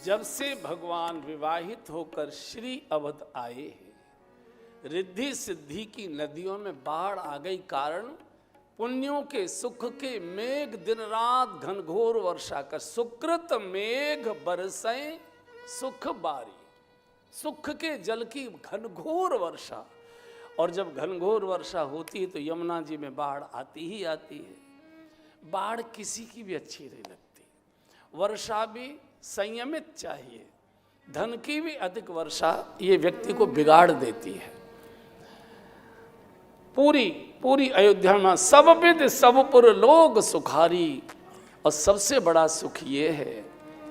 जब से भगवान विवाहित होकर श्री अवध आए हैं, रिद्धि सिद्धि की नदियों में बाढ़ आ गई। कारण पुण्यों के सुख के मेघ दिन रात घनघोर वर्षा कर, सुकृत मेघ बरसें सुख बारी। सुख के जल की घनघोर वर्षा, और जब घनघोर वर्षा होती है तो यमुना जी में बाढ़ आती ही आती है। बाढ़ किसी की भी अच्छी नहीं लगती। वर्षा भी संयमित चाहिए। धन की भी अधिक वर्षा ये व्यक्ति को बिगाड़ देती है। पूरी अयोध्या में सब विद सब पुर लोग सुखारी, और सबसे बड़ा सुख ये है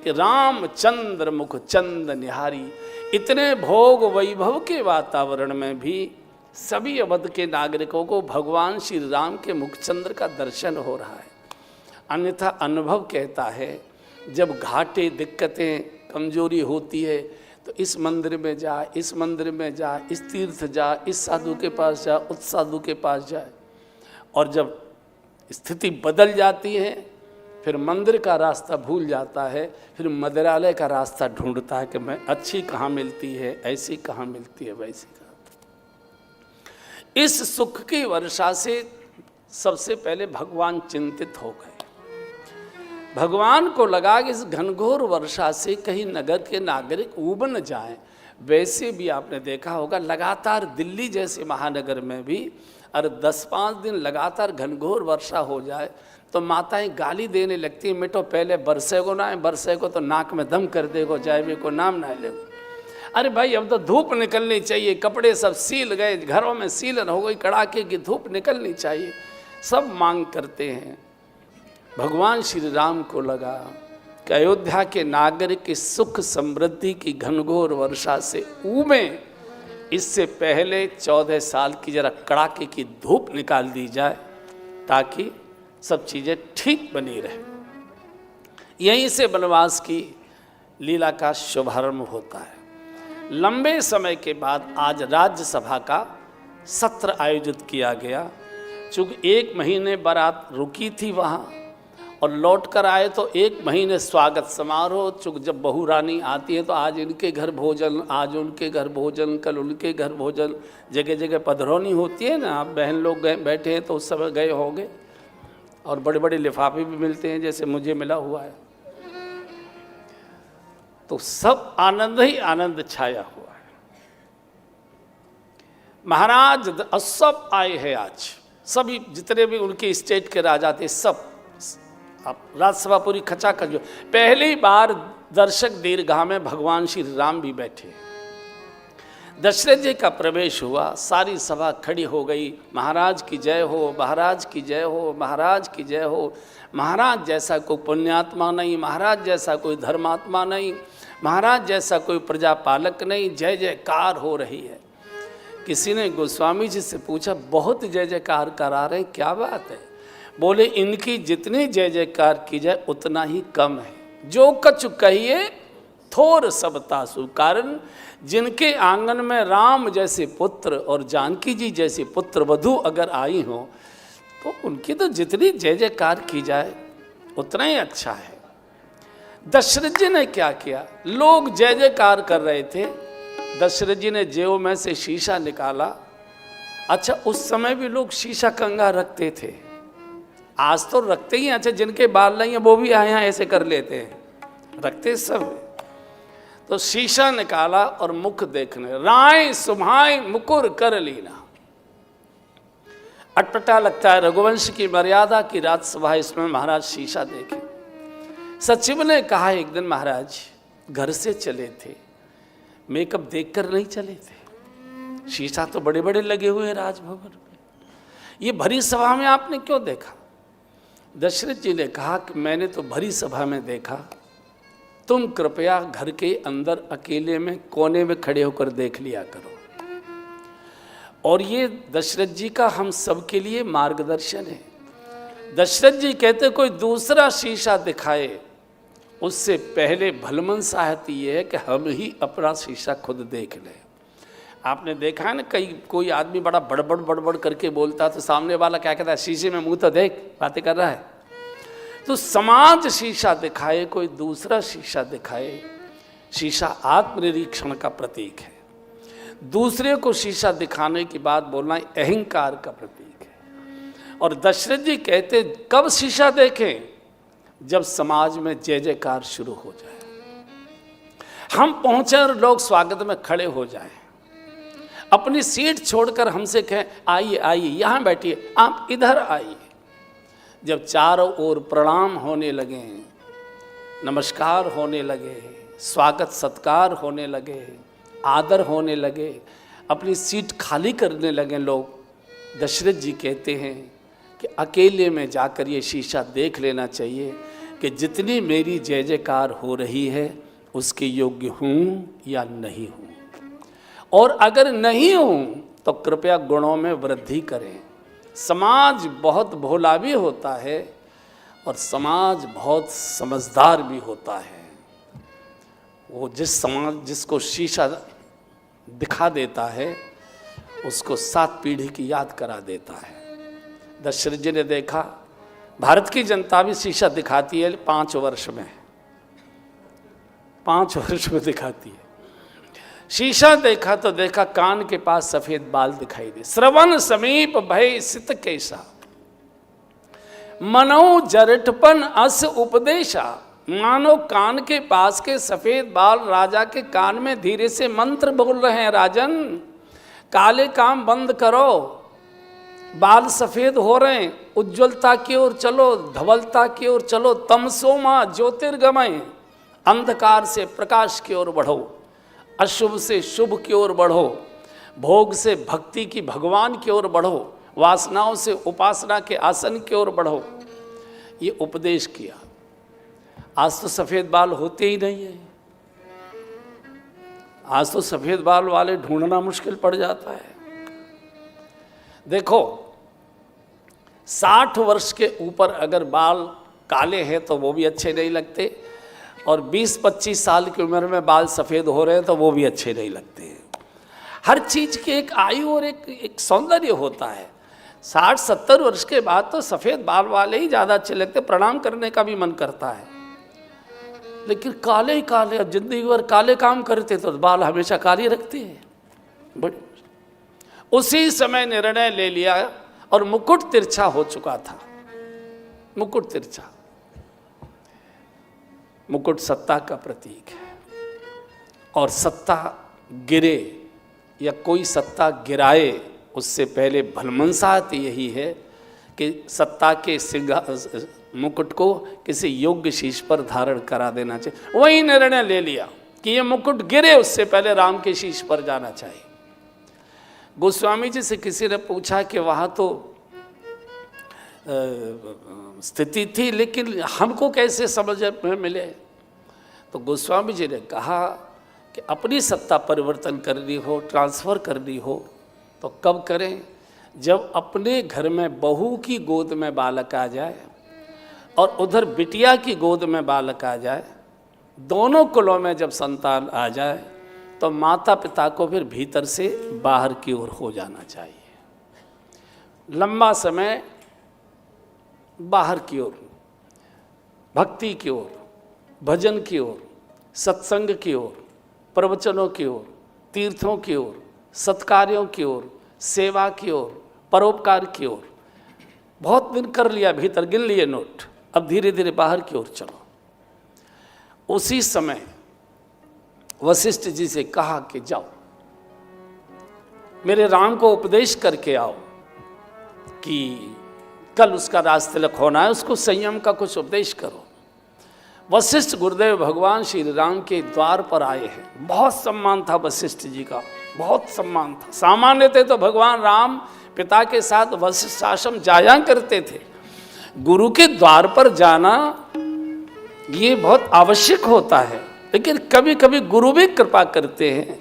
कि रामचंद्र मुख चंद निहारी। इतने भोग वैभव के वातावरण में भी सभी अवध के नागरिकों को भगवान श्री राम के मुखचंद्र का दर्शन हो रहा है। अन्यथा अनुभव कहता है, जब घाटे दिक्कतें कमजोरी होती है तो इस मंदिर में जा, इस मंदिर में जा, इस तीर्थ जा, इस साधु के पास जा, उस साधु के पास जाए। और जब स्थिति बदल जाती है फिर मंदिर का रास्ता भूल जाता है, फिर मंदिरालय का रास्ता ढूंढता है कि मैं अच्छी कहाँ मिलती है, ऐसी कहाँ मिलती है, वैसी कहाँ। इस सुख की वर्षा से सबसे पहले भगवान चिंतित हो गए। भगवान को लगा कि इस घनघोर वर्षा से कहीं नगर के नागरिक ऊब न जाएं। वैसे भी आपने देखा होगा, लगातार दिल्ली जैसे महानगर में भी अगर 10-5 दिन लगातार घनघोर वर्षा हो जाए तो माताएं गाली देने लगती हैं, मिटो पहले बरसे को ना, बरसे को तो नाक में दम कर देगो, जाए को नाम ना ले। अरे भाई अब तो धूप निकलनी चाहिए, कपड़े सब सील गए, घरों में सीलन हो गई, कड़ाके की धूप निकलनी चाहिए, सब मांग करते हैं। भगवान श्री राम को लगा कि अयोध्या के नागरिक की सुख समृद्धि की घनघोर वर्षा से ऊबें, इससे पहले 14 साल की जरा कड़ाके की धूप निकाल दी जाए ताकि सब चीज़ें ठीक बनी रहे। यहीं से वनवास की लीला का शुभारंभ होता है। लंबे समय के बाद आज राज्यसभा का सत्र आयोजित किया गया। चूँकि 1 महीने बारात रुकी थी वहाँ और लौट कर आए तो 1 महीने स्वागत समारोह। चूँकि जब बहू रानी आती है तो आज इनके घर भोजन, आज उनके घर भोजन, कल उनके घर भोजन, जगह जगह पधरौनी होती है ना। आप बहन लोग गए बैठे हैं तो उस समय गए होंगे, और बड़े बड़े लिफाफे भी मिलते हैं जैसे मुझे मिला हुआ है। तो सब आनंद ही आनंद छाया हुआ है। महाराज सब आए हैं आज, सभी जितने भी उनके स्टेट के राजा थे सब। अब राज्यसभा पूरी खचाखच। जो पहली बार दर्शक दीर्घा में भगवान श्री राम भी बैठे। दशरथ जी का प्रवेश हुआ, सारी सभा खड़ी हो गई। महाराज की जय हो, महाराज की जय हो, महाराज की जय हो। महाराज जैसा कोई पुण्यात्मा नहीं, महाराज जैसा कोई धर्मात्मा नहीं, महाराज जैसा कोई प्रजापालक नहीं। जय जयकार हो रही है। किसी ने गोस्वामी जी से पूछा, बहुत जय जयकार करा रहे हैं, क्या बात है? बोले, इनकी जितनी जय जयकार की जाए उतना ही कम है। जो कछु कहिए थोर सब तासु। कारण जिनके आंगन में राम जैसे पुत्र और जानकी जी जैसी पुत्र वधू अगर आई हो तो उनकी तो जितनी जय जयकार की जाए उतना ही अच्छा है। दशरथ जी ने क्या किया, लोग जय जयकार कर रहे थे, दशरथ जी ने जेब में से शीशा निकाला। अच्छा, उस समय भी लोग शीशा कंगा रखते थे, आज तो रखते ही। अच्छा, जिनके बाल नहीं है वो भी यहाँ ऐसे कर लेते हैं, रखते सब। तो शीशा निकाला और मुख देखने, राय सुभाय मुकुर कर लीना। अटपटा लगता है, रघुवंश की मर्यादा की राज्यसभा, इसमें महाराज शीशा देखे। सचिव ने कहा एक दिन, महाराज घर से चले थे, मेकअप देखकर नहीं चले थे, शीशा तो बड़े बड़े लगे हुए हैं राजभवन में, ये भरी सभा में आपने क्यों देखा? दशरथ जी ने कहा कि मैंने तो भरी सभा में देखा, तुम कृपया घर के अंदर अकेले में कोने में खड़े होकर देख लिया करो। और ये दशरथ जी का हम सब के लिए मार्गदर्शन है। दशरथ जी कहते कोई दूसरा शीशा दिखाए उससे पहले भलमन साहती ये है कि हम ही अपना शीशा खुद देख लें। आपने देखा है ना, कोई आदमी बड़ा बड़बड़ करके बोलता तो सामने वाला क्या कहता है, शीशे में मुंह तो देख, बातें कर रहा है। तो समाज शीशा दिखाए, कोई दूसरा शीशा दिखाए, शीशा आत्मनिरीक्षण का प्रतीक है। दूसरे को शीशा दिखाने की बात बोलना अहंकार का प्रतीक है। और दशरथ जी कहते कब शीशा देखें? जब समाज में जय जयकार शुरू हो जाए, हम पहुंचे और लोग स्वागत में खड़े हो जाएं, अपनी सीट छोड़कर हमसे कहें आइए आइए यहाँ बैठिए, आप इधर आइए। जब चारों ओर प्रणाम होने लगे, नमस्कार होने लगे, स्वागत सत्कार होने लगे, आदर होने लगे, अपनी सीट खाली करने लगे लोग, दशरथ जी कहते हैं कि अकेले में जाकर ये शीशा देख लेना चाहिए कि जितनी मेरी जय जयकार हो रही है उसके योग्य हूँ या नहीं हूँ, और अगर नहीं हूँ तो कृपया गुणों में वृद्धि करें। समाज बहुत भोला भी होता है और समाज बहुत समझदार भी होता है। वो जिसको शीशा दिखा देता है उसको 7 पीढ़ी की याद करा देता है। दशरथ जी ने देखा, भारत की जनता भी शीशा दिखाती है 5 वर्ष में, 5 वर्ष में दिखाती है। शीशा देखा तो देखा कान के पास सफेद बाल दिखाई दे, श्रवण समीप भय सित कैसा, मनो जरठपन अस उपदेशा। मानो कान के पास के सफेद बाल राजा के कान में धीरे से मंत्र बोल रहे हैं, राजन काले काम बंद करो, बाल सफेद हो रहे हैं, उज्ज्वलता की ओर चलो, धवलता की ओर चलो, तमसोमा ज्योतिर्गमय, अंधकार से प्रकाश की ओर बढ़ो, अशुभ से शुभ की ओर बढ़ो, भोग से भक्ति की भगवान की ओर बढ़ो, वासनाओं से उपासना के आसन की ओर बढ़ो। ये उपदेश किया। आज तो सफेद बाल होते ही नहीं है, आज तो सफेद बाल वाले ढूंढना मुश्किल पड़ जाता है। देखो 60 वर्ष के ऊपर अगर बाल काले हैं तो वो भी अच्छे नहीं लगते, और 20-25 साल की उम्र में बाल सफ़ेद हो रहे हैं तो वो भी अच्छे नहीं लगते। हर चीज़ की एक आयु और एक सौंदर्य होता है। 60-70 वर्ष के बाद तो सफ़ेद बाल वाले ही ज़्यादा अच्छे लगते, प्रणाम करने का भी मन करता है। लेकिन काले ही काले, अब जिंदगी भर काले काम करते तो बाल हमेशा काले रखते हैं। बड़ी उसी समय निर्णय ले लिया और मुकुट तिरछा हो चुका था। मुकुट तिरछा, मुकुट सत्ता का प्रतीक है, और सत्ता गिरे या कोई सत्ता गिराए उससे पहले भलमनसाहत यही है कि सत्ता के मुकुट को किसी योग्य शीश पर धारण करा देना चाहिए। वही निर्णय ले लिया कि ये मुकुट गिरे उससे पहले राम के शीश पर जाना चाहिए। गोस्वामी जी से किसी ने पूछा कि वहाँ तो स्थिति थी लेकिन हमको कैसे समझ में मिले, तो गोस्वामी जी ने कहा कि अपनी सत्ता परिवर्तन करनी हो, ट्रांसफ़र करनी हो तो कब करें? जब अपने घर में बहू की गोद में बालक आ जाए और उधर बिटिया की गोद में बालक आ जाए, दोनों कुलों में जब संतान आ जाए तो माता पिता को फिर भीतर से बाहर की ओर हो जाना चाहिए। लंबा समय बाहर की ओर, भक्ति की ओर, भजन की ओर, सत्संग की ओर, प्रवचनों की ओर, तीर्थों की ओर, सत्कार्यों की ओर, सेवा की ओर, परोपकार की ओर। बहुत दिन कर लिया, भीतर गिन लिए नोट, अब धीरे धीरे बाहर की ओर चलो। उसी समय वशिष्ठ जी से कहा कि जाओ मेरे राम को उपदेश करके आओ कि कल उसका राजतिलक होना है, उसको संयम का कुछ उपदेश करो। वशिष्ठ गुरुदेव भगवान श्री राम के द्वार पर आए हैं। बहुत सम्मान था वशिष्ठ जी का, बहुत सम्मान था। सामान्य थे तो भगवान राम पिता के साथ वशिष्ठ आश्रम जाया करते थे। गुरु के द्वार पर जाना ये बहुत आवश्यक होता है, लेकिन कभी कभी गुरु भी कृपा करते हैं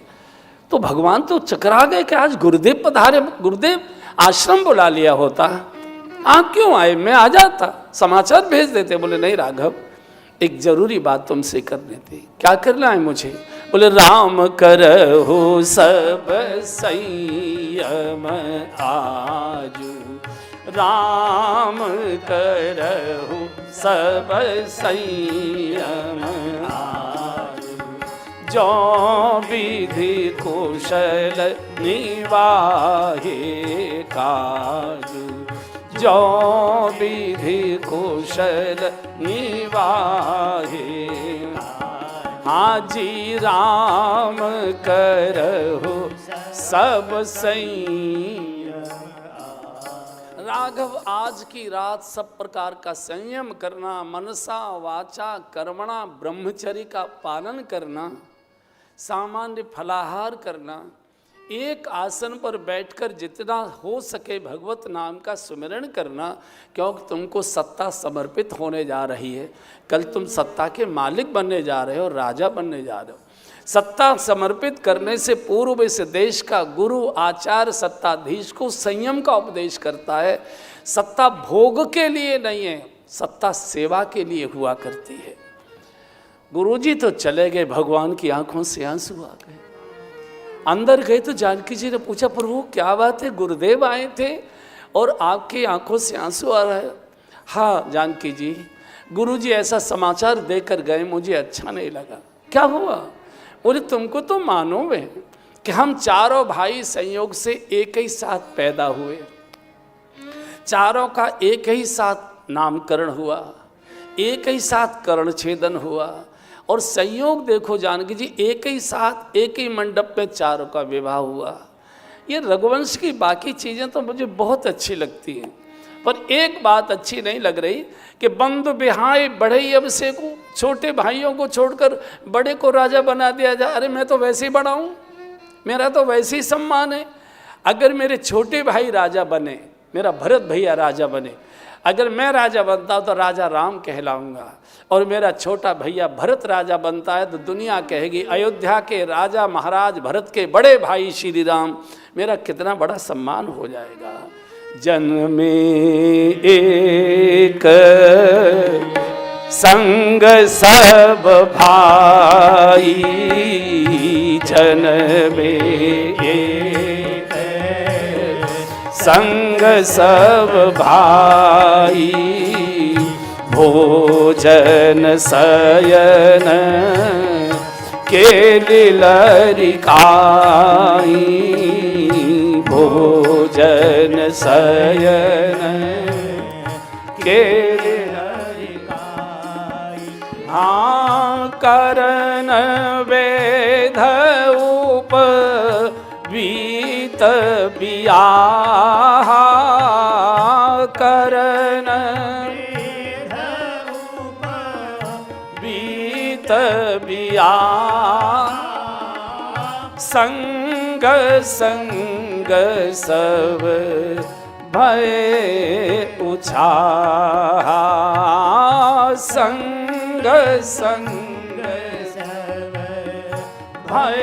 तो भगवान तो चकरा गए कि आज गुरुदेव पधारे, गुरुदेव आश्रम बुला लिया होता, आप क्यों आए, मैं आ जाता, समाचार भेज देते। बोले नहीं राघव, एक जरूरी बात तुमसे करने थे। क्या करना है मुझे? बोले राम करहु सब संयम आजू, राम करहु सब संयम आजू, जो विधि कुशल निवाहे काज, जो विधि कुशल निवाहे। हाजी राम करहु सब संयम। राघव आज की रात सब प्रकार का संयम करना, मनसा वाचा कर्मणा ब्रह्मचर्य का पालन करना, सामान्य फलाहार करना, एक आसन पर बैठकर जितना हो सके भगवत नाम का सुमिरन करना, क्योंकि तुमको सत्ता समर्पित होने जा रही है। कल तुम सत्ता के मालिक बनने जा रहे हो, राजा बनने जा रहे हो। सत्ता समर्पित करने से पूर्व इस देश का गुरु आचार्य सत्ताधीश को संयम का उपदेश करता है। सत्ता भोग के लिए नहीं है, सत्ता सेवा के लिए हुआ करती है। गुरुजी तो चले गए, भगवान की आंखों से आंसू आ गए। अंदर गए तो जानकी जी ने पूछा, प्रभु क्या बात है, गुरुदेव आए थे और आपकी आंखों से आंसू आ रहा है। हाँ जानकी जी, गुरुजी ऐसा समाचार देकर गए, मुझे अच्छा नहीं लगा। क्या हुआ? बोले तुमको तो मालूम है कि हम चारों भाई संयोग से एक ही साथ पैदा हुए, चारों का एक ही साथ नामकरण हुआ, एक ही साथ कर्ण छेदन हुआ, और संयोग देखो जानकी जी, एक ही साथ एक ही मंडप में चारों का विवाह हुआ। ये रघुवंश की बाकी चीज़ें तो मुझे बहुत अच्छी लगती हैं, पर एक बात अच्छी नहीं लग रही कि बंधु बिहाय बढ़ई अब से को, छोटे भाइयों को छोड़कर बड़े को राजा बना दिया जाए। अरे मैं तो वैसे ही बड़ा हूँ, मेरा तो वैसे ही सम्मान है। अगर मेरे छोटे भाई राजा बने, मेरा भरत भैया राजा बने, अगर मैं राजा बनता हूँ तो राजा राम कहलाऊंगा, और मेरा छोटा भैया भरत राजा बनता है तो दुनिया कहेगी अयोध्या के राजा महाराज भरत के बड़े भाई श्री राम। मेरा कितना बड़ा सम्मान हो जाएगा। जन्म में एक संग सब भाई, जन्म में एक संग सब भाई, भोजन शयन के लिलरिकाई, भोजन शयन के लिलरिकाई। हाँ करन वेद उप बीत बियाह, करन बीत बियाह, संग संग सब भय उछाह, संग संग सब भय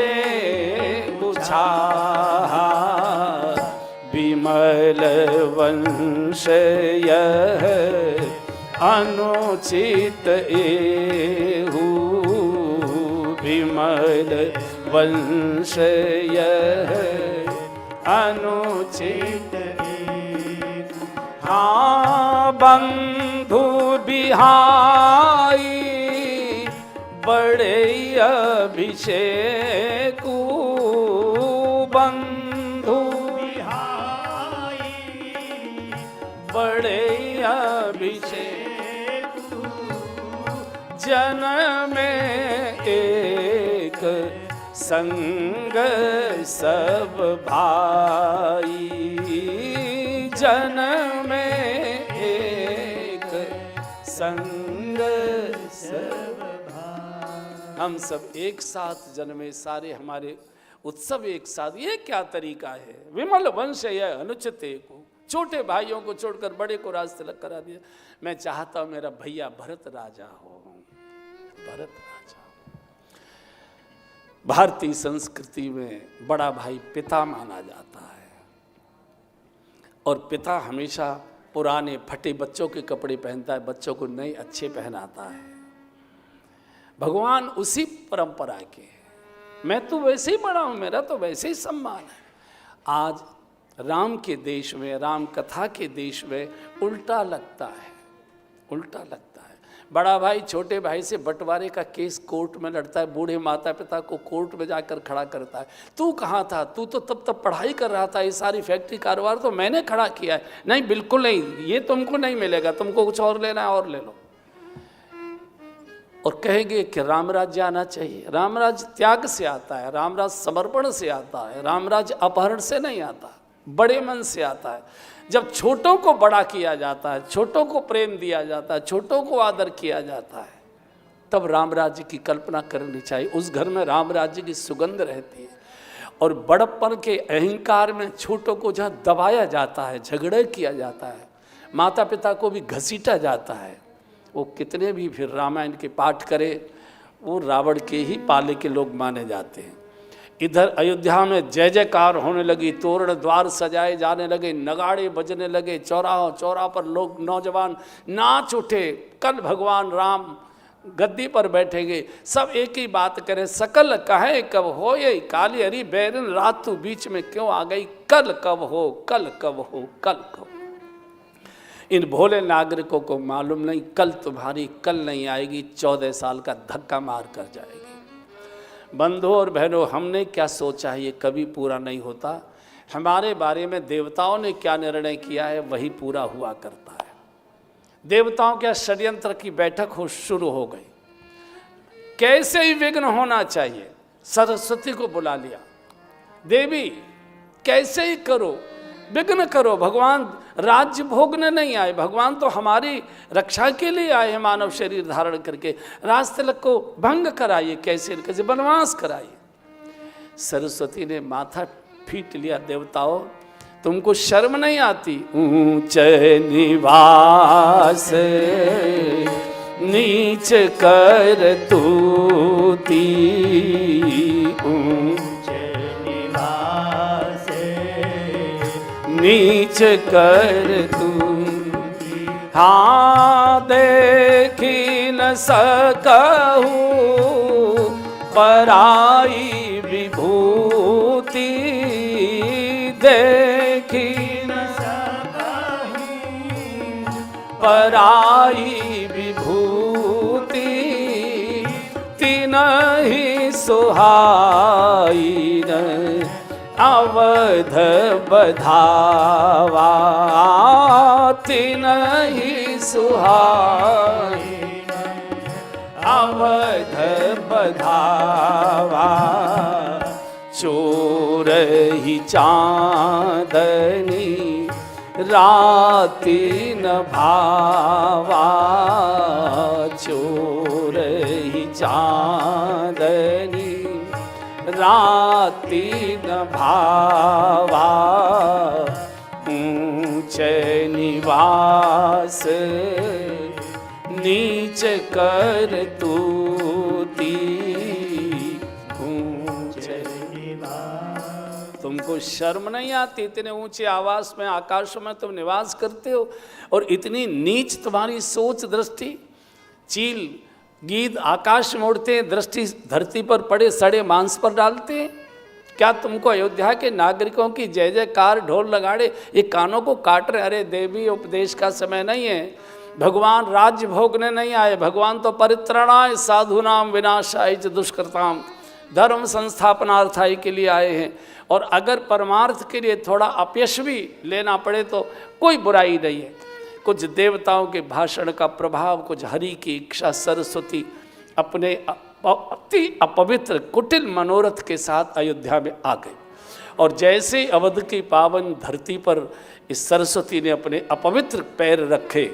उछाह। विमल वंश यह अनुचित एहू, विमल वंश यह अनुचित एहू। हाँ बंधु बिहाई बड़े अभिषेकु, बंधु बिहाई बड़े अभिषेकु, जन्म में एक संग सब भाई, जन्म में एक संग सब भाई। हम सब एक साथ जन्मे, सारे हमारे उत्सव एक साथ। ये क्या तरीका है? विमल वंश यह अनुचित को, छोटे भाइयों को छोड़कर बड़े को राज तिलक करा दिया। मैं चाहता हूं मेरा भैया भरत राजा हो, भरत राजा। भारतीय संस्कृति में बड़ा भाई पिता माना जाता है, और पिता हमेशा पुराने फटे बच्चों के कपड़े पहनता है, बच्चों को नए अच्छे पहनाता है। भगवान उसी परंपरा के हैं। मैं तो वैसे ही बड़ा हूं, मेरा तो वैसे ही सम्मान है। आज राम के देश में, राम कथा के देश में उल्टा लगता है, उल्टा लगता है। बड़ा भाई छोटे भाई से बंटवारे का केस कोर्ट में लड़ता है, बूढ़े माता पिता को कोर्ट में जाकर खड़ा करता है। तू कहाँ था, तू तो तब पढ़ाई कर रहा था, ये सारी फैक्ट्री कारोबार तो मैंने खड़ा किया है। नहीं, बिल्कुल नहीं, ये तुमको नहीं मिलेगा, तुमको कुछ और लेना है और ले लो। और कहेंगे कि रामराज्य आना चाहिए। रामराज्य त्याग से आता है, रामराज्य समर्पण से आता है, रामराज्य अपहरण से नहीं आता, बड़े मन से आता है। जब छोटों को बड़ा किया जाता है, छोटों को प्रेम दिया जाता है, छोटों को आदर किया जाता है, तब रामराज्य की कल्पना करनी चाहिए। उस घर में रामराज्य की सुगंध रहती है। और बड़प्पन के अहंकार में छोटों को जहाँ दबाया जाता है, झगड़े किया जाता है, माता पिता को भी घसीटा जाता है, वो कितने भी फिर रामायण के पाठ करे, वो रावण के ही पाले के लोग माने जाते हैं। इधर अयोध्या में जय जयकार होने लगी, तोरण द्वार सजाए जाने लगे, नगाड़े बजने लगे, चौराहा पर लोग नौजवान नाच उठे, कल भगवान राम गद्दी पर बैठेंगे। सब एक ही बात करें, सकल कहे कब हो ये काली हरी बैरन रात तू बीच में क्यों आ गई, कल कब हो, कल कब हो, कल कब। इन भोले नागरिकों को मालूम नहीं कल तुम्हारी कल नहीं आएगी, 14 साल का धक्का मार कर जाएगी। बंधुओं और बहनों, हमने क्या सोचा है ये कभी पूरा नहीं होता। हमारे बारे में देवताओं ने क्या निर्णय किया है वही पूरा हुआ करता है। देवताओं के षड्यंत्र की बैठक शुरू हो गई। कैसे ही विघ्न होना चाहिए, सरस्वती को बुला लिया, देवी कैसे ही करो, विघ्न करो। भगवान राज्य भोगने नहीं आए, भगवान तो हमारी रक्षा के लिए आए हैं, मानव शरीर धारण करके। राजतिलक को भंग कराइए, कैसे कैसे वनवास कराइए। सरस्वती ने माथा पीट लिया, देवताओं तुमको शर्म नहीं आती, ऊंच निवास नीच कर तूती, नीच कर तू, हाँ देखी न सकहूँ पराई विभूति, देखी न सकहूँ पराई विभूति, तिनहि सुहाई न अवध बधावा, तिनहि सुहाई अवध बधावा, चोर ही चांदनी राति न भावा, चोर ही चांदनी राति न भावा, ऊंच निवास नीच कर तूती, ऊंच निवास। तुमको शर्म नहीं आती, इतने ऊंचे आवास में, आकाश में तुम निवास करते हो, और इतनी नीच तुम्हारी सोच दृष्टि। चील गीद आकाश में उड़ते हैं, दृष्टि धरती पर पड़े सड़े मांस पर डालते हैं। क्या तुमको अयोध्या के नागरिकों की जय जयकार ढोल लगाड़े ये कानों को काट रहे? अरे देवी, उपदेश का समय नहीं है, भगवान राज्य भोगने नहीं आए, भगवान तो परित्रणाय साधुनाम विनाशाय च दुष्कृताम, धर्म संस्थापनार्थाई के लिए आए हैं। और अगर परमार्थ के लिए थोड़ा अपयश भी लेना पड़े तो कोई बुराई नहीं है। कुछ देवताओं के भाषण का प्रभाव, कुछ हरि की इच्छा, सरस्वती अपने अति अपवित्र कुटिल मनोरथ के साथ अयोध्या में आ गई। और जैसे अवध की पावन धरती पर इस सरस्वती ने अपने अपवित्र पैर रखे,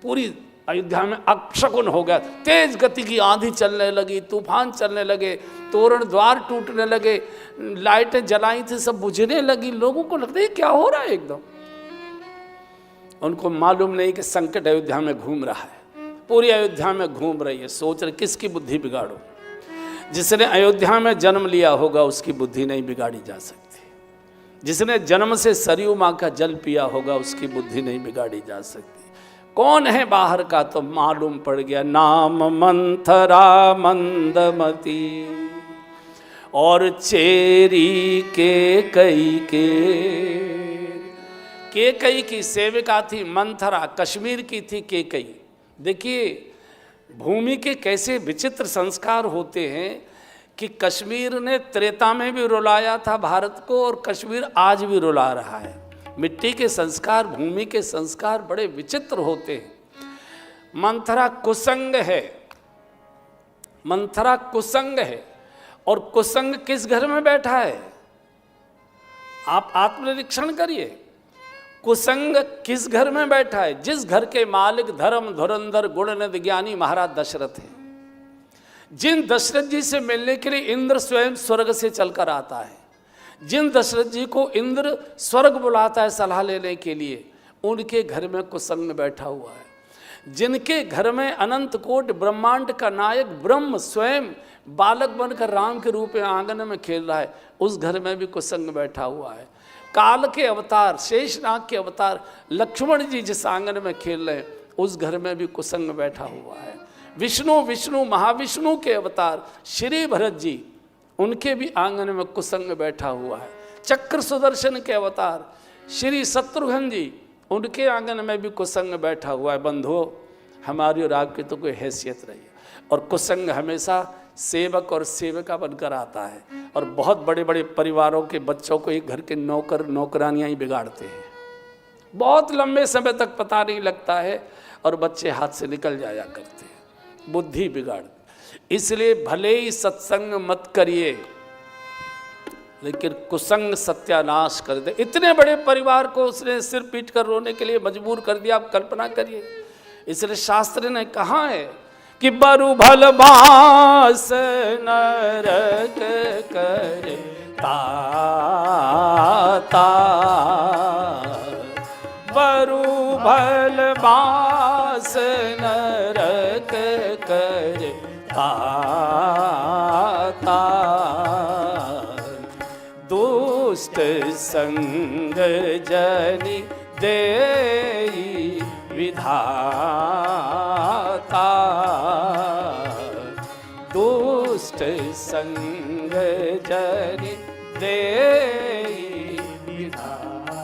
पूरी अयोध्या में अपशकुन हो गया। तेज गति की आंधी चलने लगी, तूफान चलने लगे, तोरण द्वार टूटने लगे, लाइटें जलाई थी सब बुझने लगी। लोगों को लगता है क्या हो रहा है एकदम। उनको मालूम नहीं कि संकट अयोध्या में घूम रहा है, पूरी अयोध्या में घूम रही है। सोच रहे किसकी बुद्धि बिगाड़ो। जिसने अयोध्या में जन्म लिया होगा उसकी बुद्धि नहीं बिगाड़ी जा सकती। जिसने जन्म से सरयू माँ का जल पिया होगा उसकी बुद्धि नहीं बिगाड़ी जा सकती। कौन है बाहर का तो मालूम पड़ गया। नाम मंथरा मंदमती और चेरी के कई की सेविका थी मंथरा, कश्मीर की थी केकई। देखिए भूमि के कैसे विचित्र संस्कार होते हैं कि कश्मीर ने त्रेता में भी रुलाया था भारत को, और कश्मीर आज भी रुला रहा है। मिट्टी के संस्कार, भूमि के संस्कार बड़े विचित्र होते हैं। मंथरा कुसंग है, मंथरा कुसंग है, और कुसंग किस घर में बैठा है? आप आत्मनिरीक्षण करिए, कुसंग किस घर में बैठा है? जिस घर के मालिक धर्म धुरंधर गुणनिधि ज्ञानी महाराज दशरथ हैं, जिन दशरथ जी से मिलने के लिए इंद्र स्वयं स्वर्ग से चलकर आता है, जिन दशरथ जी को इंद्र स्वर्ग बुलाता है सलाह लेने के लिए, उनके घर में कुसंग बैठा हुआ है। जिनके घर में अनंत कोट ब्रह्मांड का नायक ब्रह्म स्वयं बालक बनकर राम के रूप में आंगन में खेल रहा है, उस घर में भी कुसंग बैठा हुआ है। काल के अवतार, शेषनाग के अवतार लक्ष्मण जी जिस आंगन में खेल रहे हैं, उस घर में भी कुसंग बैठा हुआ है। विष्णु महाविष्णु के अवतार श्री भरत जी, उनके भी आंगन में कुसंग बैठा हुआ है। चक्र सुदर्शन के अवतार श्री शत्रुघ्न जी, उनके आंगन में भी कुसंग बैठा हुआ है। बंधुओं, हमारी और आपकी तो कोई हैसियत नहीं है, और कुसंग हमेशा सेवक और सेविका बनकर आता है, और बहुत बड़े बड़े परिवारों के बच्चों को एक घर के नौकर नौकरानियां ही बिगाड़ते हैं। बहुत लंबे समय तक पता नहीं लगता है, और बच्चे हाथ से निकल जाया करते हैं, बुद्धि बिगाड़। इसलिए भले ही सत्संग मत करिए, लेकिन कुसंग सत्यानाश कर दे। इतने बड़े परिवार को उसने सिर पीट कर रोने के लिए मजबूर कर दिया, आप कल्पना करिए। इसलिए शास्त्र ने कहा है कि बरु भल बास नरक करे ताता, बरु भल बास नरक करे ताता, दुष्ट संग जनि देई विधाता, दुष्ट संग जनि देई विधाता।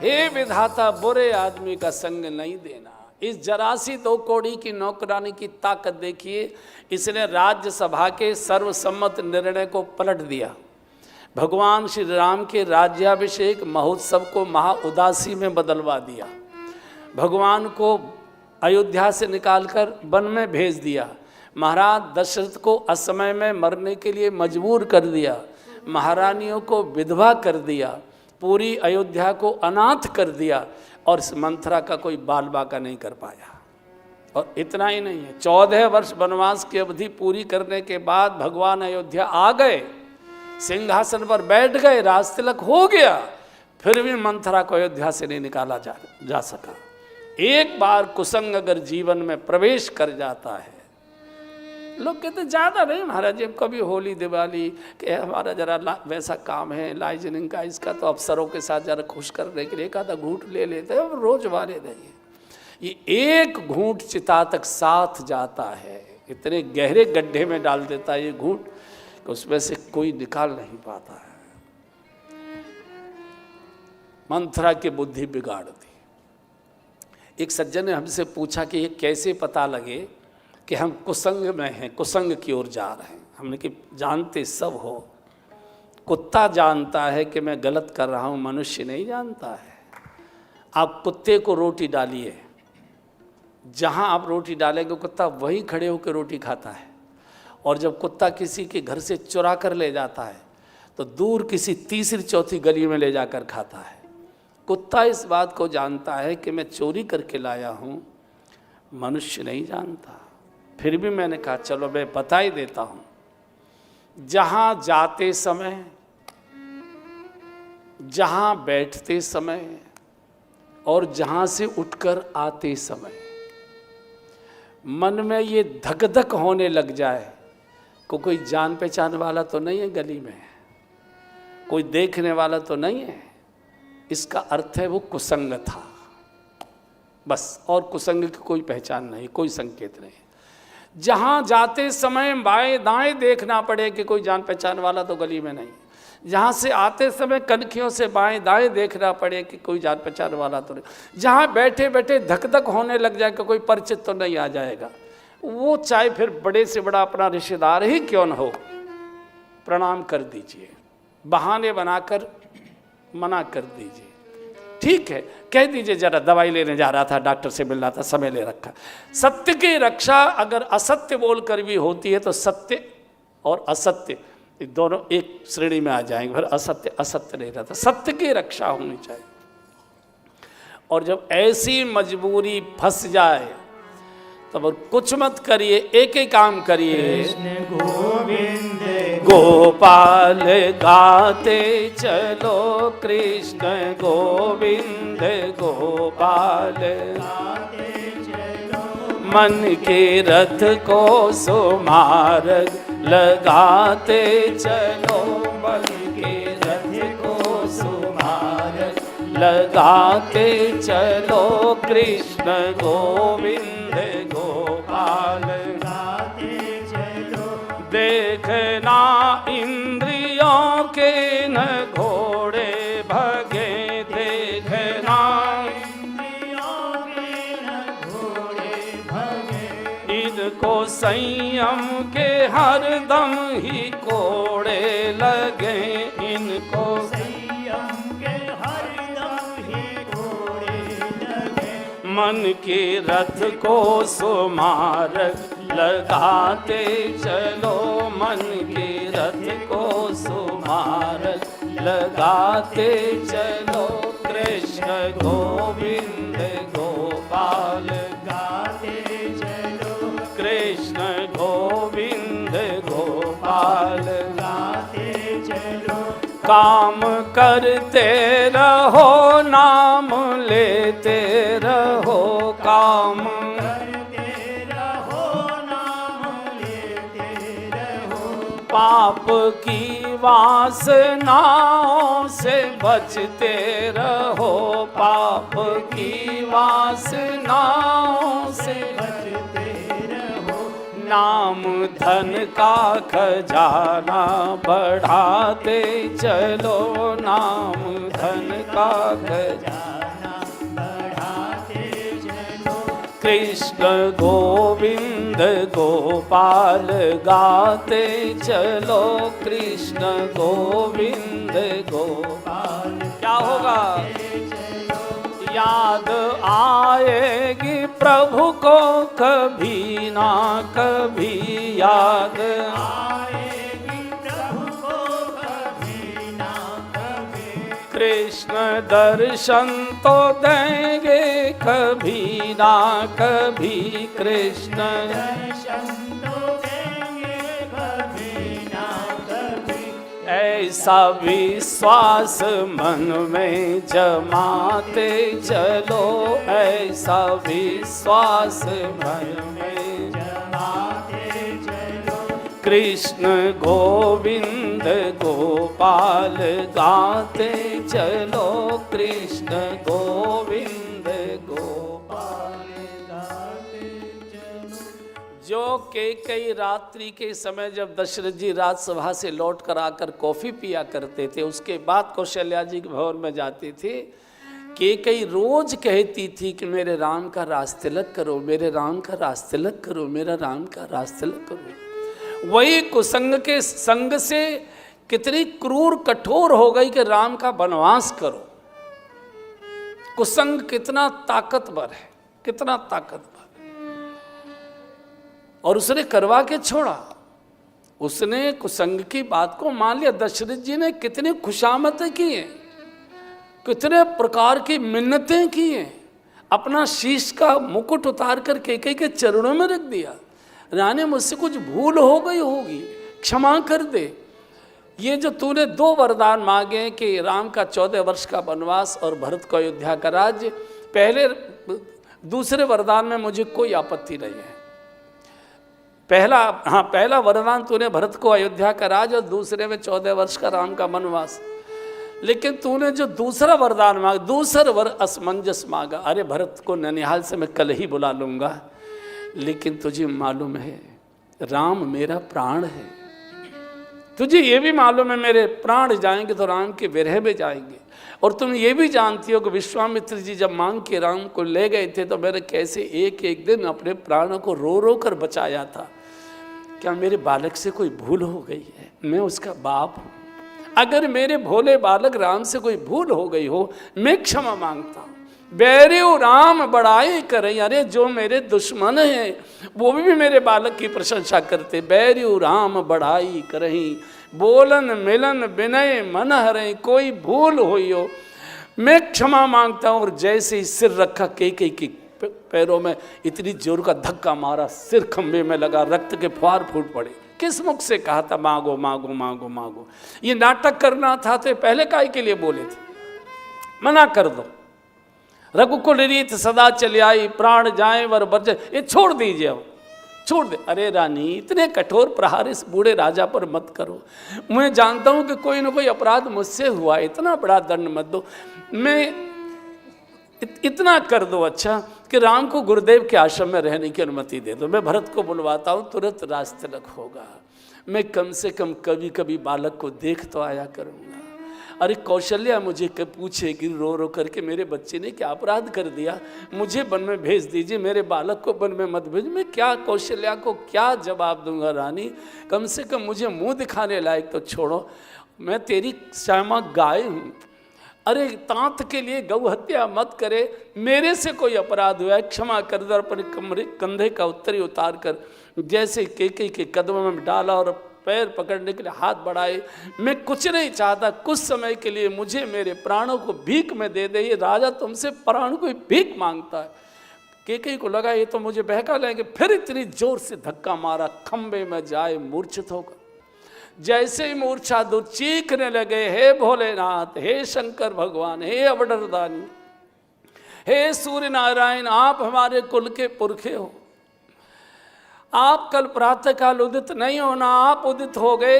हे विधाता, बुरे आदमी का संग नहीं देना। इस जरासी 2 कौड़ी की नौकरानी की ताकत देखिए, इसने राज्यसभा के सर्वसम्मत निर्णय को पलट दिया। भगवान श्री राम के राज्याभिषेक महोत्सव को महा उदासी में बदलवा दिया। भगवान को अयोध्या से निकालकर वन में भेज दिया। महाराज दशरथ को असमय में मरने के लिए मजबूर कर दिया। महारानियों को विधवा कर दिया। पूरी अयोध्या को अनाथ कर दिया, और इस मंथरा का कोई बाल बाका नहीं कर पाया। और इतना ही नहीं है, 14 वर्ष वनवास की अवधि पूरी करने के बाद भगवान अयोध्या आ गए, सिंहासन पर बैठ गए, राज तिलक हो गया, फिर भी मंथरा को अयोध्या से नहीं निकाला जा सका। एक बार कुसंग अगर जीवन में प्रवेश कर जाता है, लोग कहते ज़्यादा नहीं महाराज जी, कभी होली दिवाली के हमारा जरा वैसा काम है लाइजनिंग का, इसका तो अफसरों के साथ जरा खुश करने के लिए एक आधा घूंट ले लेते हैं, रोज वाले नहीं। ये एक घूंट चिता तक साथ जाता है, इतने गहरे गड्ढे में डाल देता है ये घूंट कि उसमें से कोई निकाल नहीं पाता है। मंथरा की बुद्धि बिगाड़ दी। एक सज्जन ने हमसे पूछा कि ये कैसे पता लगे कि हम कुसंग में हैं, कुसंग की ओर जा रहे हैं। हमने कि जानते सब हो, कुत्ता जानता है कि मैं गलत कर रहा हूँ, मनुष्य नहीं जानता है। आप कुत्ते को रोटी डालिए, जहाँ आप रोटी डालेंगे कुत्ता वहीं खड़े होकर रोटी खाता है, और जब कुत्ता किसी के घर से चुरा कर ले जाता है तो दूर किसी तीसरी चौथी गली में ले जाकर खाता है। कुत्ता इस बात को जानता है कि मैं चोरी करके लाया हूँ, मनुष्य नहीं जानता। फिर भी मैंने कहा चलो मैं बता ही देता हूँ। जहाँ जाते समय, जहाँ बैठते समय और जहाँ से उठकर आते समय मन में ये धक धक होने लग जाए को कोई जान पहचान वाला तो नहीं है गली में, कोई देखने वाला तो नहीं है, इसका अर्थ है वो कुसंग था बस, और कुसंग की कोई पहचान नहीं, कोई संकेत नहीं। जहाँ जाते समय बाएं दाएं देखना पड़े कि कोई जान पहचान वाला तो गली में नहीं। जहाँ से आते समय कनखियों से बाएं दाएं देखना पड़े कि कोई जान पहचान वाला तो नहीं, जहाँ बैठे बैठे धक धक होने लग जाए कि कोई परिचित तो नहीं आ जाएगा, वो चाहे फिर बड़े से बड़ा अपना रिश्तेदार ही क्यों न हो, प्रणाम कर दीजिए, बहाने बनाकर मना कर दीजिए। ठीक है, कह दीजिए जरा दवाई लेने जा रहा था, डॉक्टर से मिलना था, समय ले रखा। सत्य की रक्षा अगर असत्य बोलकर भी होती है तो सत्य और असत्य दोनों एक श्रेणी में आ जाएंगे, फिर असत्य असत्य नहीं रहता, सत्य की रक्षा होनी चाहिए। और जब ऐसी मजबूरी फंस जाए तब और कुछ मत करिए, एक ही काम करिए, गोविंद गोपाल गाते चलो, कृष्ण गोविंद गोपाल, मन के रथ को सुमार्ग लगाते चलो, मन के रथ को सुमार्ग लगाते चलो, कृष्ण गोविंद गोपाल गाते चलो। देखना इंद्रियों के न घोड़े भगे, देखना इंद्रियों के न घोड़े भगे, इनको संयम के हरदम ही कोड़े लगे, इनको संयम के हरदम ही कोड़े लगे, मन के रथ को सुमार्ग लगाते चलो, मन के रथ को सुमार्ग लगाते चलो, कृष्ण गोविंद गोपाल गाते चलो, कृष्ण गोविंद गोपाल गाते चलो। काम करते रहो, नाम लेते रहो, काम करते रहो, नाम लेते रहो, पाप की वासनाओं से बचते रहो, पाप की वासनाओं से बचते रहो, नाम धन का खजाना बढ़ाते चलो, नाम धन का खजाना बढ़ाते चलो, कृष्ण गोविंद गोपाल गाते चलो, कृष्ण गोविंद गोपाल। क्या होगा? याद आएगी प्रभु को कभी ना कभी, याद आएगी प्रभु को कभी ना कभी, कृष्ण दर्शन तो देंगे कभी ना कभी, कृष्ण दर्शन तो देंगे कभी ना कभी, ऐसा विश्वास मन में जमाते चलो, ऐसा विश्वास मन में जमाते चलो, कृष्ण गोविंद गोपाल गाते चलो, कृष्ण गोविंद गोपाल गाते चलो। जो कई रात्रि के समय जब दशरथ जी राजसभा से लौट कर आकर कॉफी पिया करते थे, उसके बाद कौशल्या जी के भवन में जाते थे, कई रोज कहती थी कि मेरे राम का रास तिलक करो, मेरे राम का रास तिलक करो, मेरा राम का रास तिलक करो। वही कुसंग के संग से कितनी क्रूर कठोर हो गई कि राम का वनवास करो। कुसंग कितना ताकतवर है, कितना ताकतवर, और उसने करवा के छोड़ा, उसने कुसंग की बात को मान लिया। दशरथ जी ने कितनी खुशामतें की हैं, कितने प्रकार की मिन्नतें की हैं, अपना शीश का मुकुट उतार कर कैकेयी के चरणों में रख दिया, रानी मुझसे कुछ भूल हो गई होगी, क्षमा कर दे। ये जो तूने 2 वरदान मांगे कि राम का 14 वर्ष का वनवास और भरत को अयोध्या का राज्य, दूसरे वरदान में मुझे कोई आपत्ति नहीं है। पहला वरदान तूने भरत को अयोध्या का राज और दूसरे में 14 वर्ष का राम का वनवास। लेकिन तूने जो दूसरा वरदान मांगा, दूसरा वर असमंजस मांगा। अरे भरत को ननिहाल से मैं कल ही बुला लूँगा, लेकिन तुझे मालूम है राम मेरा प्राण है, तुझे ये भी मालूम है मेरे प्राण जाएंगे तो राम के विरह में जाएंगे, और तुम ये भी जानती हो कि विश्वामित्र जी जब मांग के राम को ले गए थे तो मैंने कैसे एक एक दिन अपने प्राणों को रो रो कर बचाया था। क्या मेरे बालक से कोई भूल हो गई है? मैं उसका बाप हूँ। अगर मेरे भोले बालक राम से कोई भूल हो गई हो, मैं क्षमा मांगता हूँ। बैरियो राम बड़ाई करें, अरे जो मेरे दुश्मन हैं वो भी मेरे बालक की प्रशंसा करते। बैरियो राम बड़ाई करें, बोलन मिलन विनय मन हरें, कोई भूल हुई हो मैं क्षमा मांगता हूँ। और जैसे ही सिर रखा कैकेयी के पैरों में इतनी जोर का धक्का मारा, सिर खंभे में लगा, रक्त के फुहार फूट पड़े। किस मुख से कहा था मांगो मांगो मांगो मांगो? ये नाटक करना था तो पहले काय के लिए बोले थे? मना कर दो। रघुकुल रीत सदा चली आई, प्राण जाए वर बचे, ये छोड़ दीजिए, अब छोड़ दे। अरे रानी, इतने कठोर प्रहार इस बूढ़े राजा पर मत करो। मैं जानता हूं कि कोई ना कोई अपराध मुझसे हुआ, इतना बड़ा दंड मत दो। मैं इतना कर दो अच्छा कि राम को गुरुदेव के आश्रम में रहने की अनुमति दे दो। मैं भरत को बुलवाता हूँ, तुरंत राजतिलक होगा। मैं कम से कम कभी कभी बालक को देख तो आया करूँगा। अरे कौशल्या मुझे पूछेगी रो रो करके मेरे बच्चे ने क्या अपराध कर दिया, मुझे वन में भेज दीजिए, मेरे बालक को वन में मत भेज। मैं क्या कौशल्या को क्या जवाब दूंगा? रानी, कम से कम मुझे मुंह दिखाने लायक तो छोड़ो। मैं तेरी श्यामा गाय हूँ। अरे तांत के लिए गौ हत्या मत करे, मेरे से कोई अपराध हुआ है क्षमा कर दो। अपने कंधे का उत्तरी उतार कर जैसे कैकेयी के कदमों में डाला और पैर पकड़ने के लिए हाथ बढ़ाए। मैं कुछ नहीं चाहता, कुछ समय के लिए मुझे मेरे प्राणों को भीख में दे दे। ये राजा तुमसे प्राणों को भीख मांगता है। कैकेयी को लगा ये तो मुझे बहका लेंगे, फिर इतनी जोर से धक्का मारा, खंबे में जाए मूर्छित होकर। जैसे ही मूर्छा दूर चीखने लगे, हे भोलेनाथ, हे शंकर भगवान, हे अवडरदानी, हे सूर्य नारायण, आप हमारे कुल के पुरखे हो। आप कल प्रातःकाल उदित नहीं होना, आप उदित हो गए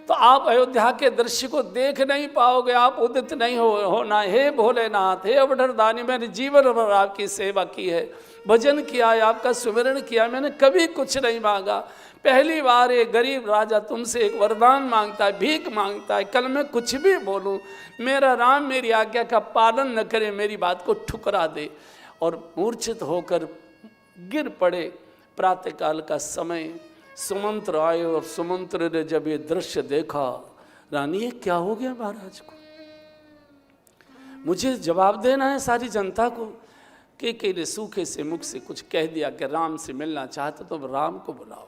तो आप अयोध्या के दृश्य को देख नहीं पाओगे, आप उदित नहीं होना। हे भोलेनाथ, हे अवडरदानी, मैंने जीवन भर आपकी सेवा की है, भजन किया है, आपका सुमिरन किया, मैंने कभी कुछ नहीं मांगा। पहली बार एक गरीब राजा तुमसे एक वरदान मांगता है, भीख मांगता है। कल मैं कुछ भी बोलूं, मेरा राम मेरी आज्ञा का पालन न करे, मेरी बात को ठुकरा दे। और मूर्छित होकर गिर पड़े। प्रातःकाल का समय, सुमंत्र आए और सुमंत्र ने जब ये दृश्य देखा, रानी ये क्या हो गया महाराज को? मुझे जवाब देना है सारी जनता को। कैकेयी ने सूखे से मुख से कुछ कह दिया कि राम से मिलना चाहते तो राम को बुलाओ।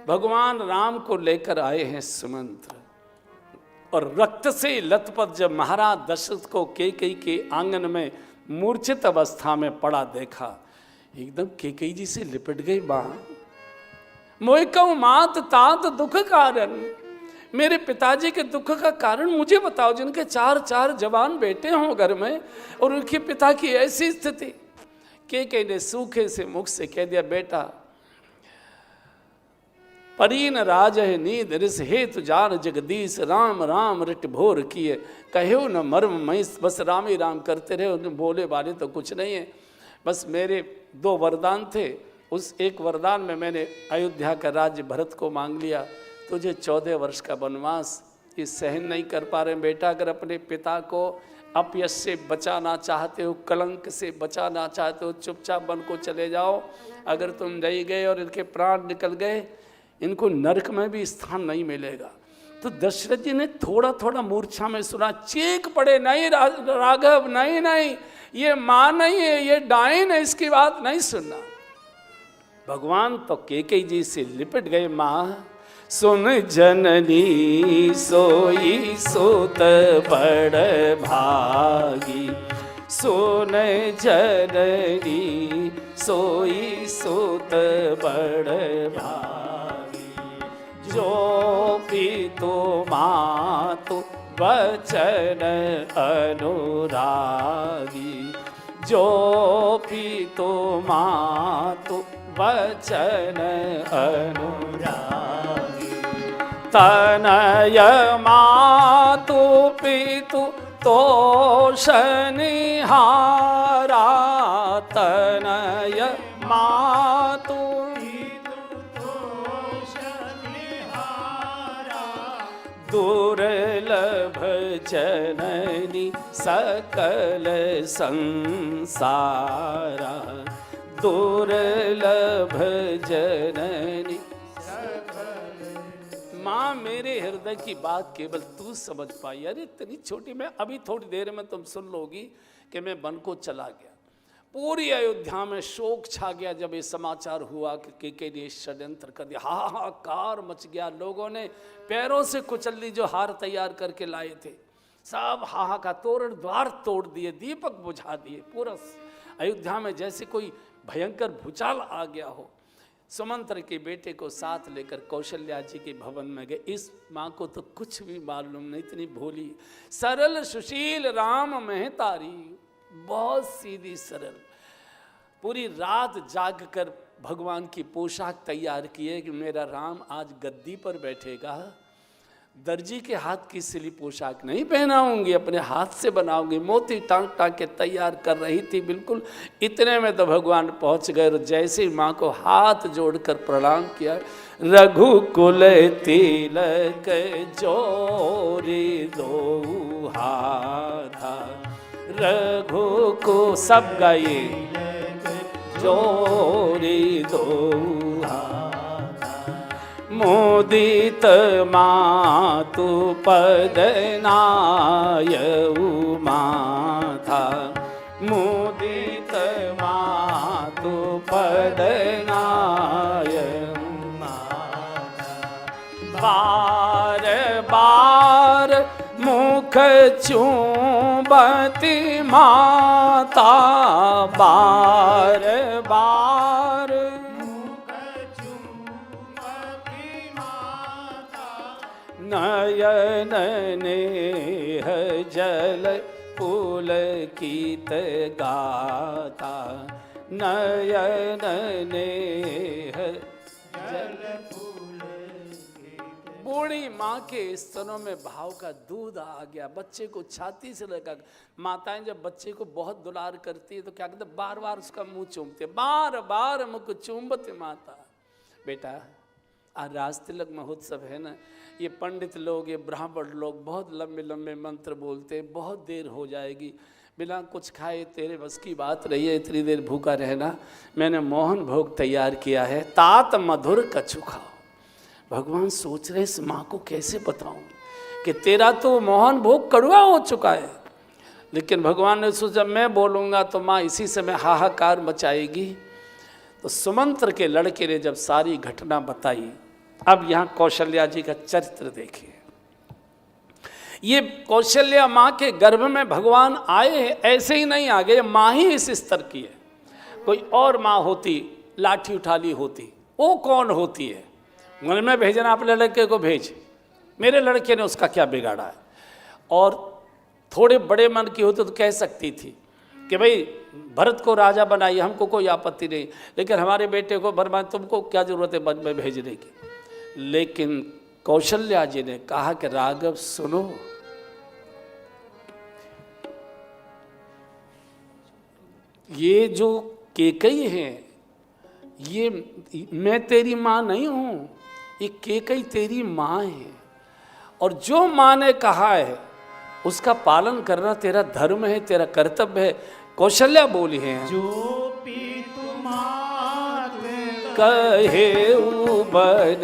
भगवान राम को लेकर आए हैं सुमंत्र, और रक्त से लथपथ जब महाराज दशरथ को कैकेयी के आंगन में मूर्छित अवस्था में पड़ा देखा, एकदम कैकेयी जी से लिपट गई। मां मोय कहूं मात तात दुख कारण, मेरे पिताजी के दुख का कारण मुझे बताओ, जिनके 4 जवान बेटे हों घर में और उनके पिता की ऐसी स्थिति। कैकेयी ने सूखे से मुख से कह दिया, बेटा परीन राज है नींद रिस हेतु जान जगदीश, राम राम रिट भोर किए कहो न मर्म महिष। बस राम ही राम करते रहे, उन्हें बोले वाले तो कुछ नहीं है। बस मेरे 2 वरदान थे, उस एक वरदान में मैंने अयोध्या का राज्य भरत को मांग लिया। तुझे 14 वर्ष का वनवास ये सहन नहीं कर पा रहे बेटा। अगर अपने पिता को अपयश से बचाना चाहते हो, कलंक से बचाना चाहते हो, चुपचाप वन को चले जाओ। अगर तुम नहीं गए और इनके प्राण निकल गए, इनको नरक में भी स्थान नहीं मिलेगा। तो दशरथ जी ने थोड़ा थोड़ा मूर्छा में सुना, चीख पड़े, नहीं राघव, नहीं नहीं, ये माँ नहीं है, ये डाइन है, इसकी बात नहीं सुनना। भगवान तो कैकेयी जी से लिपट गए। माँ सुन जननी सोई सोत बड़ भागी, सुन जननी सोई सोत बड़ भागी, जो पीतु मातु वचन अनुरागी, जो पीतु मातु वचन अनुरागी, तनय मातु पितु तोषनिहारा, तनय मातु दुर्लभ जननी सकल संसारा, दुर्लभ जननी। माँ मेरे हृदय की बात केवल तू समझ पाई। अरे इतनी छोटी, मैं अभी थोड़ी देर में तुम सुन लोगी कि मैं वन को चला गया। पूरी अयोध्या में शोक छा गया जब ये समाचार हुआ कि केकई ने षड्यंत्र कर दिया। हाहाकार मच गया। लोगों ने पैरों से कुचल ली जो हार तैयार करके लाए थे। सब हाहाकार, तोरण द्वार तोड़ दिए, दीपक बुझा दिए। पूरा अयोध्या में जैसे कोई भयंकर भूचाल आ गया हो। सुमंत्र के बेटे को साथ लेकर कौशल्या जी के भवन में गए। इस माँ को तो कुछ भी मालूम नहीं, इतनी भोली सरल सुशील राम महतारी, बहुत सीधी सरल। पूरी रात जागकर भगवान की पोशाक तैयार की है कि मेरा राम आज गद्दी पर बैठेगा। दर्जी के हाथ की सिली पोशाक नहीं पहनाऊंगी, अपने हाथ से बनाऊंगी। मोती टांग टांग के तैयार कर रही थी। बिल्कुल इतने में तो भगवान पहुंच गए और जैसे ही माँ को हाथ जोड़कर प्रणाम किया, रघुकुल तिलक जोरी दो हाथा, रघु को सब गाइए, जोरी दो मोदित मातु पदनायु माथा, मोदित मातु पदनायु माथा। बार बार मुख चूंबती माता, बार बार नयन नेह जल पुलकित गाता, नयन नेह जल पुलकित। बूढ़ी माँ के स्तनों में भाव का दूध आ गया। बच्चे को छाती से लगा। माताएं जब बच्चे को बहुत दुलार करती है तो क्या कहते, बार बार उसका मुंह चूमते, बार बार मुख चूमते माता। बेटा आज राज तिलक महोत्सव है ना, ये पंडित लोग, ये ब्राह्मण लोग बहुत लंबे लंबे मंत्र बोलते, बहुत देर हो जाएगी, बिना कुछ खाए तेरे बस की बात रही है, इतनी देर भूखा रहना। मैंने मोहन भोग तैयार किया है, तात मधुर कछु खाओ। भगवान सोच रहे इस माँ को कैसे बताऊं कि तेरा तो मोहन भोग कड़वा हो चुका है। लेकिन भगवान ने सोचा जब मैं बोलूँगा तो माँ इसी समय हाहाकार मचाएगी। तो सुमंत्र के लड़के ने जब सारी घटना बताई, अब यहाँ कौशल्या जी का चरित्र देखिए। ये कौशल्या माँ के गर्भ में भगवान आए हैं, ऐसे ही नहीं आ गए, माँ ही इस स्तर की है। कोई और माँ होती, लाठी उठा ली होती, वो कौन होती है? मन में भेजना, अपने लड़के को भेज, मेरे लड़के ने उसका क्या बिगाड़ा है। और थोड़े बड़े मन की होती तो कह सकती थी कि भाई भरत को राजा बनाइए, हमको कोई आपत्ति नहीं, लेकिन हमारे बेटे को बर्बाद, तुमको क्या जरूरत है वन में भेजने की। लेकिन कौशल्या जी ने कहा कि राघव सुनो, ये जो केकई है, ये मैं तेरी माँ नहीं हूँ, ये केकई तेरी माँ है। और जो माँ ने कहा है उसका पालन करना तेरा धर्म है, तेरा कर्तव्य है। कौशल्या बोली है, जो पितुमात कहे बन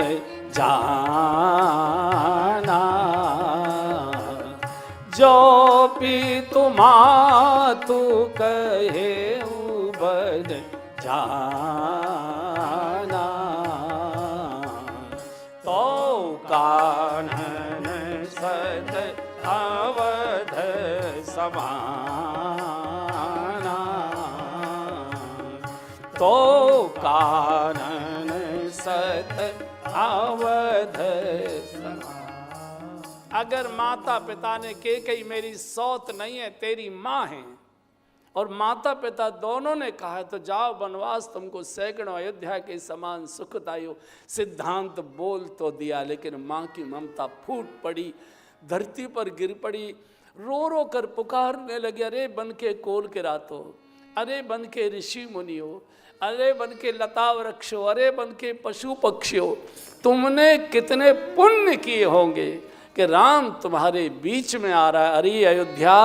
जाना, जो पितुमातु कहे बन जाना, तो कानन सत अवध समाना, तो कानन सत अवध समाना। अगर माता पिता ने केकई मेरी सौत नहीं है, तेरी माँ है, और माता पिता दोनों ने कहा है तो जाओ वनवास, तुमको सैकड़ों अयोध्या के समान सुखदायी हो। सिद्धांत बोल तो दिया, लेकिन माँ की ममता फूट पड़ी, धरती पर गिर पड़ी, रो रो कर पुकारने लगे, अरे बन के कोल के रातों, अरे बन के ऋषि मुनियों, अरे बन के लता वृक्षों, अरे बन के पशु पक्षियों, तुमने कितने पुण्य किए होंगे कि राम तुम्हारे बीच में आ रहा है। अरे अयोध्या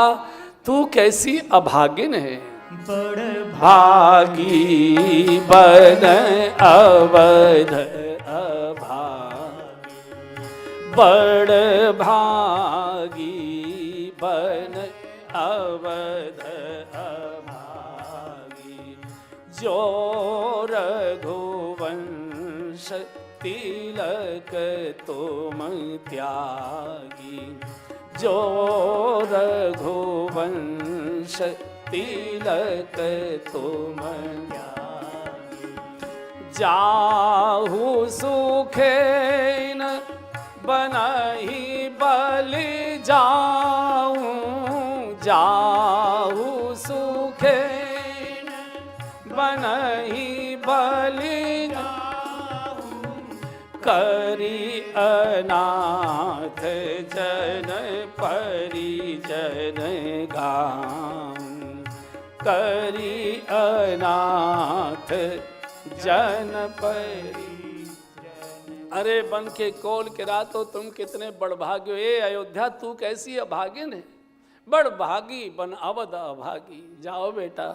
तू कैसी अभागिन है, बड़ भागी बन अवध अभागी, बड़ भागी बन अवध अभागी, जो रघुवंश तिलक तुम त्यागी, जो रघुवंश तिलक तुम त्यागी, जाहु सुखेन बनहि बलि जाऊं, जाहु सुखेन बनहि बलि जाऊं, करी अनाथ जन परिजन गाऊं, करी अनाथ जन परिजन। अरे बन के कोल के रातो तुम कितने बड़भाग्य हो। ए अयोध्या तू कैसी अभागिन है, बड़भागी बन अवध अभागी। जाओ बेटा,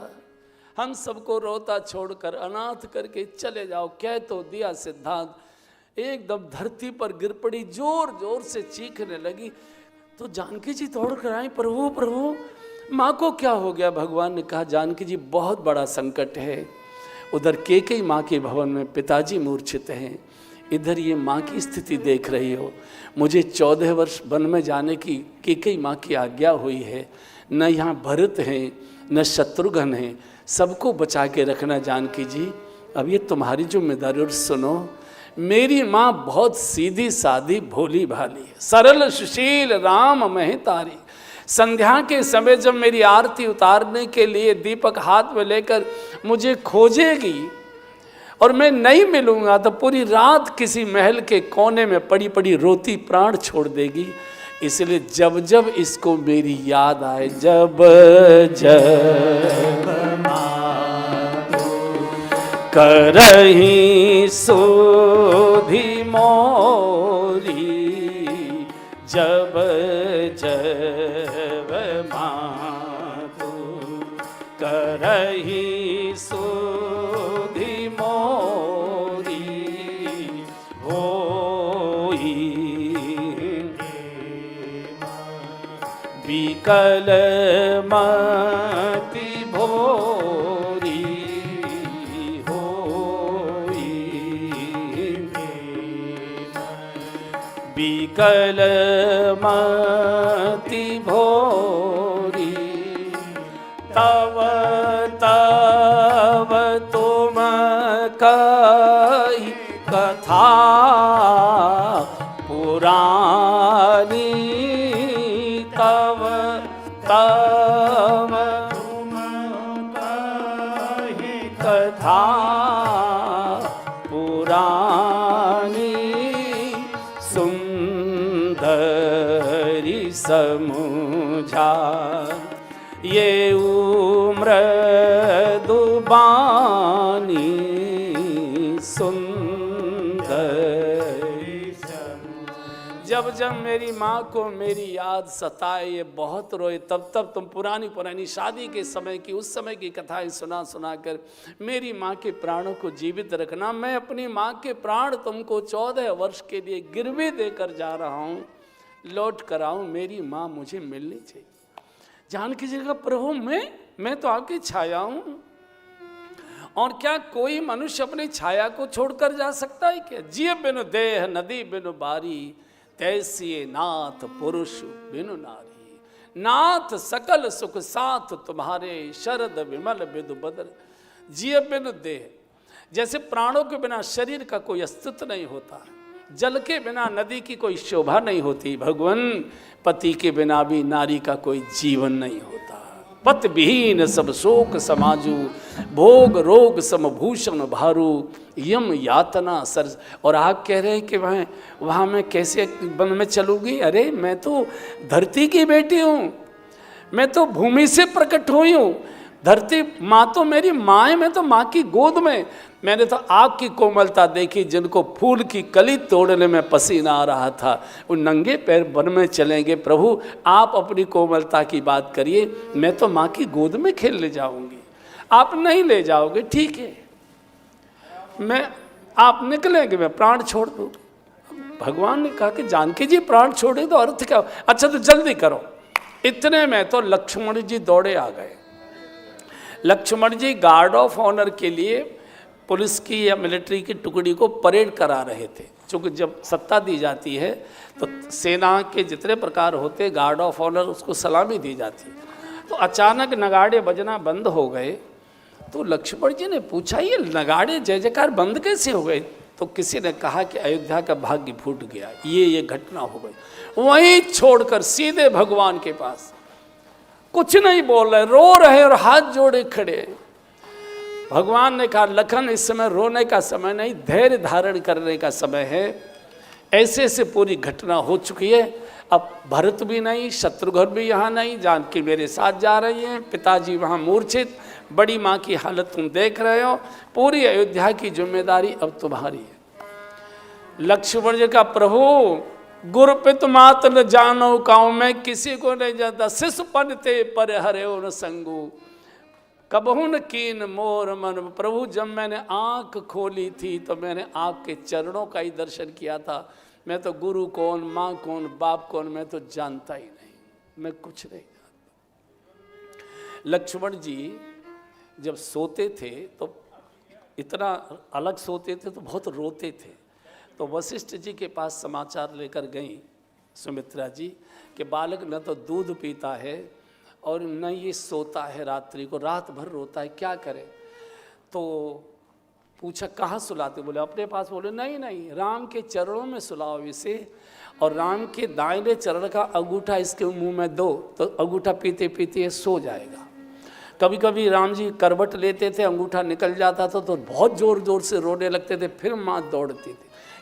हम सबको रोता छोड़कर अनाथ करके चले जाओ। कह तो दिया सिद्धांत, एकदम धरती पर गिर पड़ी, जोर जोर से चीखने लगी। तो जानकी जी दौड़ कर आई, प्रभु प्रभु माँ को क्या हो गया। भगवान ने कहा जानकी जी बहुत बड़ा संकट है। उधर केकई माँ के भवन में पिताजी मूर्छित हैं, इधर ये माँ की स्थिति देख रही हो। मुझे 14 वर्ष वन में जाने की केकई माँ की आज्ञा हुई है। न यहाँ भरत हैं न शत्रुघ्न हैं, सबको बचा के रखना जानकी जी, अब ये तुम्हारी जिम्मेदारी। और सुनो, मेरी माँ बहुत सीधी सादी भोली भाली है, सरल सुशील राम महतारी। संध्या के समय जब मेरी आरती उतारने के लिए दीपक हाथ में लेकर मुझे खोजेगी और मैं नहीं मिलूंगा तो पूरी रात किसी महल के कोने में पड़ी पड़ी रोती प्राण छोड़ देगी। इसलिए जब जब इसको मेरी याद आए, जब जब करही सोधी मोरी, जब जब मातु करही सोधी मोरी, होई विकल मति भोरी, होई विकल मति भोरी, तव तव तुम कही कथा पुरानी, तव तव तुम कही कथा पुरानी, सुंदरी समुझा ये उम्र दुबानी, सुंदरी। जब जब मेरी माँ को मेरी याद सताए, ये बहुत रोए, तब तब तुम पुरानी पुरानी शादी के समय की, उस समय की कथाएं सुना सुना कर मेरी माँ के प्राणों को जीवित रखना। मैं अपनी माँ के प्राण तुमको 14 वर्ष के लिए गिरवी देकर जा रहा हूँ, लौट कर आऊँ, मेरी माँ मुझे मिलनी चाहिए। जानकी जी का प्रभु मैं तो आपकी छाया हूँ, और क्या कोई मनुष्य अपनी छाया को छोड़कर जा सकता है क्या। जिय बिनु देह नदी बिनु बारी, तैसी नाथ पुरुष बिनु नारी, नाथ सकल सुख साथ तुम्हारे, शरद विमल बिदु बदर। जिय बिनु देह, जैसे प्राणों के बिना शरीर का कोई अस्तित्व नहीं होता, जल के बिना नदी की कोई शोभा नहीं होती, भगवान पति के बिना भी नारी का कोई जीवन नहीं होता। पत विहीन सब शोक समाजू, भोग रोग समभूषण भारू, यम यातना सर। और आप कह रहे हैं कि वहाँ मैं कैसे वन में चलूँगी। अरे मैं तो धरती की बेटी हूँ, मैं तो भूमि से प्रकट हुई हूँ, धरती माँ तो मेरी माँ है, मैं तो माँ की गोद में। मैंने तो आपकी कोमलता देखी, जिनको फूल की कली तोड़ने में पसीना आ रहा था, वो नंगे पैर वन में चलेंगे। प्रभु आप अपनी कोमलता की बात करिए, मैं तो माँ की गोद में खेलने जाऊंगी। आप नहीं ले जाओगे, ठीक है, मैं आप निकलेंगे, मैं प्राण छोड़ दूँ। भगवान ने कहा कि जानकी जी प्राण छोड़े तो अर्थ क्या? अच्छा तो जल्दी करो। इतने में तो लक्ष्मण जी दौड़े आ गए। लक्ष्मण जी गार्ड ऑफ ऑनर के लिए पुलिस की या मिलिट्री की टुकड़ी को परेड करा रहे थे। क्योंकि जब सत्ता दी जाती है तो सेना के जितने प्रकार होते, गार्ड ऑफ ऑनर, उसको सलामी दी जाती है। तो अचानक नगाड़े बजना बंद हो गए। तो लक्ष्मण जी ने पूछा, ये नगाड़े जय जयकार बंद कैसे हो गए? तो किसी ने कहा कि अयोध्या का भाग्य फूट गया, ये घटना हो गई। वहीं छोड़कर सीधे भगवान के पास, कुछ नहीं बोल रहे, रो रहे और हाथ जोड़े खड़े। भगवान ने कहा, लखन इस समय रोने का समय नहीं, धैर्य धारण करने का समय है। ऐसे से पूरी घटना हो चुकी है। अब भरत भी नहीं, शत्रुघ्न भी यहाँ नहीं, जानकी मेरे साथ जा रही हैं, पिताजी वहाँ मूर्छित, बड़ी माँ की हालत तुम देख रहे हो, पूरी अयोध्या की जिम्मेदारी अब तुम्हारी है। लक्ष्मण जी का, प्रभु गुरपित मात न जानो काऊ, मैं किसी को नहीं जानता, शिशुपन ते पर हरे न संगू, कबहू न कीन मोर मन। प्रभु जब मैंने आंख खोली थी तो मैंने आपके चरणों का ही दर्शन किया था। मैं तो गुरु कौन, माँ कौन, बाप कौन, मैं तो जानता ही नहीं, मैं कुछ नहीं जानता। लक्ष्मण जी जब सोते थे तो इतना अलग सोते थे तो बहुत रोते थे। तो वशिष्ठ जी के पास समाचार लेकर गई सुमित्रा जी कि बालक न तो दूध पीता है और न ये सोता है, रात्रि को रात भर रोता है, क्या करे? तो पूछा कहाँ सुलाते? बोले अपने पास। बोले नहीं नहीं, राम के चरणों में सुलाओ इसे, और राम के दाहिने चरण का अंगूठा इसके मुंह में दो, तो अंगूठा पीते पीते ये सो जाएगा। कभी कभी राम जी करवट लेते थे, अंगूठा निकल जाता था तो बहुत जोर जोर से रोने लगते थे, फिर माँ दौड़ती थी।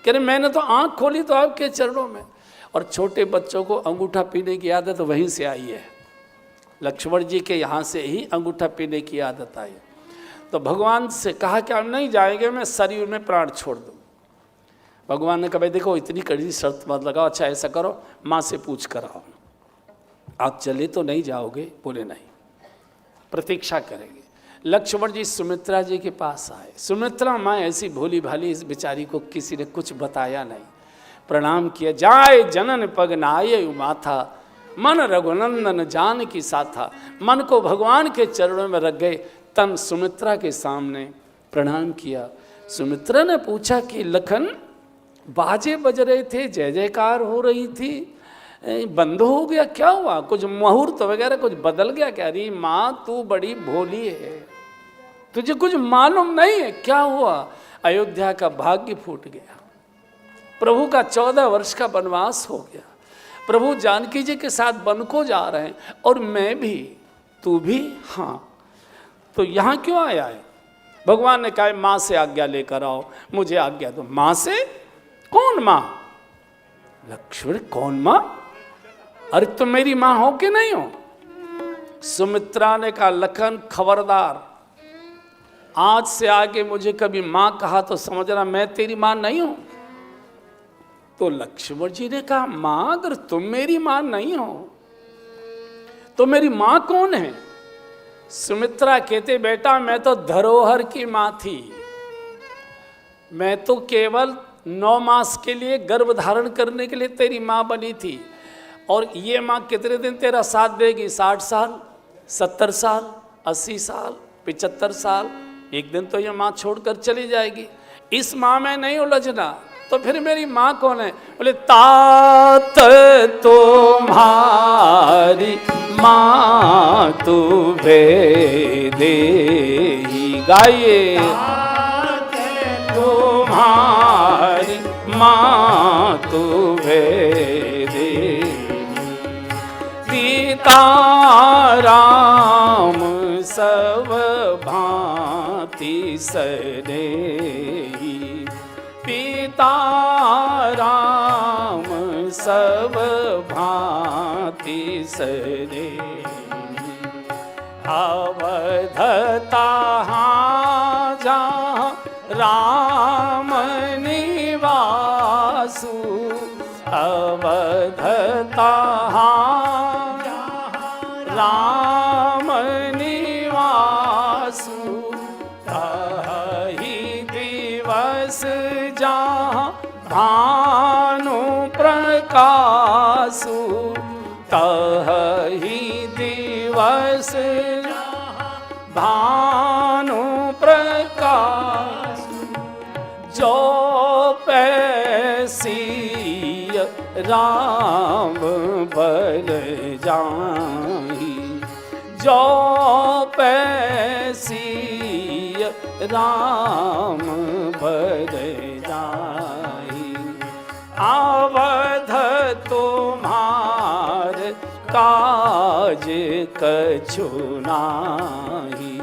कह रहे मैंने तो आँख खोली तो आपके चरणों में। और छोटे बच्चों को अंगूठा पीने की आदत वहीं से आई है, लक्ष्मण जी के यहाँ से ही अंगूठा पीने की आदत आई। तो भगवान से कहा कि हम नहीं जाएंगे, मैं शरीर में प्राण छोड़ दूँ। भगवान ने कहा भाई देखो इतनी कड़ी शर्त मत लगाओ, अच्छा ऐसा करो माँ से पूछ कर आओ, आप चले तो नहीं जाओगे? बोले नहीं, प्रतीक्षा करेंगे। लक्ष्मण जी सुमित्रा जी के पास आए। सुमित्रा माँ ऐसी भोली भाली, इस बेचारी को किसी ने कुछ बताया नहीं। प्रणाम किया, जाए जनन पग नाये माथा, मन रघुनंदन जान की साथा। मन को भगवान के चरणों में रख गए, तन सुमित्रा के सामने प्रणाम किया। सुमित्रा ने पूछा कि लखन बाजे बज रहे थे, जय जयकार हो रही थी, बंद हो गया, क्या हुआ? कुछ मुहूर्त वगैरह कुछ बदल गया क्या? अरे माँ तू बड़ी भोली है, तुझे कुछ मालूम नहीं है क्या हुआ? अयोध्या का भाग्य फूट गया, प्रभु का 14 वर्ष का वनवास हो गया, प्रभु जानकी जी के साथ वन को जा रहे हैं, और मैं भी, तू भी। हाँ, तो यहाँ क्यों आया है? भगवान ने कहा माँ से आज्ञा लेकर आओ, मुझे आज्ञा दो। माँ से? कौन माँ? लक्ष्मण कौन माँ? अरे तुम मेरी माँ हो कि नहीं हो? सुमित्रा ने कहा लखन खबरदार, आज से आगे मुझे कभी माँ कहा तो समझना मैं तेरी माँ नहीं हूं। तो लक्ष्मण जी ने कहा माँ अगर तुम मेरी माँ नहीं हो तो मेरी माँ कौन है? सुमित्रा कहते बेटा मैं तो धरोहर की माँ थी, मैं तो केवल 9 मास के लिए गर्भ धारण करने के लिए तेरी माँ बनी थी, और ये माँ कितने दिन तेरा साथ देगी? 60 साल, 70 साल, 80 साल, 75 साल, एक दिन तो ये माँ छोड़कर चली जाएगी। इस माँ में नहीं उलझना, तो फिर मेरी माँ कौन है? बोले तात तुम्हारी माँ तू देही। गाइए तुम्हारी माँ तू दे, पिता राम सब भांति सनेही, पिता राम सब भांति सनेही। अवधता जहाँ राम निवासु, अवधता राम निवासु, ताहि दिवस जहाँ भानु प्रकाशु, तहि दिवस भानु प्रकाश, जो पैसिय राम बल जाहि, जो पैसिय राम बल जाहि, अवध तुम्हार काज कछु नाही,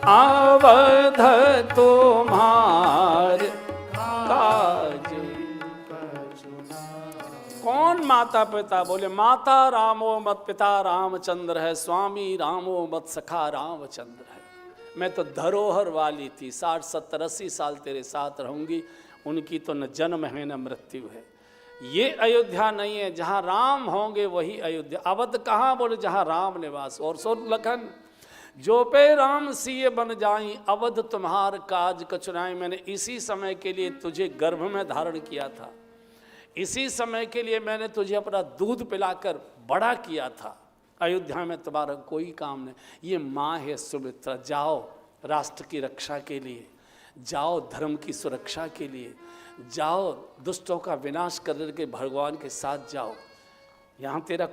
अवध तुम्हार काज कछु नाही। कौन माता पिता? बोले माता रामो मत पिता रामचंद्र है, स्वामी रामो मत सखा रामचंद्र है। मैं तो धरोहर वाली थी, 60 70 80 साल तेरे साथ रहूंगी, उनकी तो न जन्म है न मृत्यु है। ये अयोध्या नहीं है, जहाँ राम होंगे वही अयोध्या। अवध कहाँ? बोले जहाँ राम निवास। और सुन लखन, जो पे राम सिय बन जाई, अवध तुम्हार काज कचुनाई। मैंने इसी समय के लिए तुझे गर्भ में धारण किया था, इसी समय के लिए मैंने तुझे अपना दूध पिलाकर बड़ा किया था। अयोध्या में तुम्हारा कोई काम नहीं। ये माँ है सुमित्रा, जाओ राष्ट्र की रक्षा के लिए, जाओ धर्म की सुरक्षा के लिए, जाओ दुष्टों का विनाश करने के भगवान के साथ जाओ। यहाँ तेरा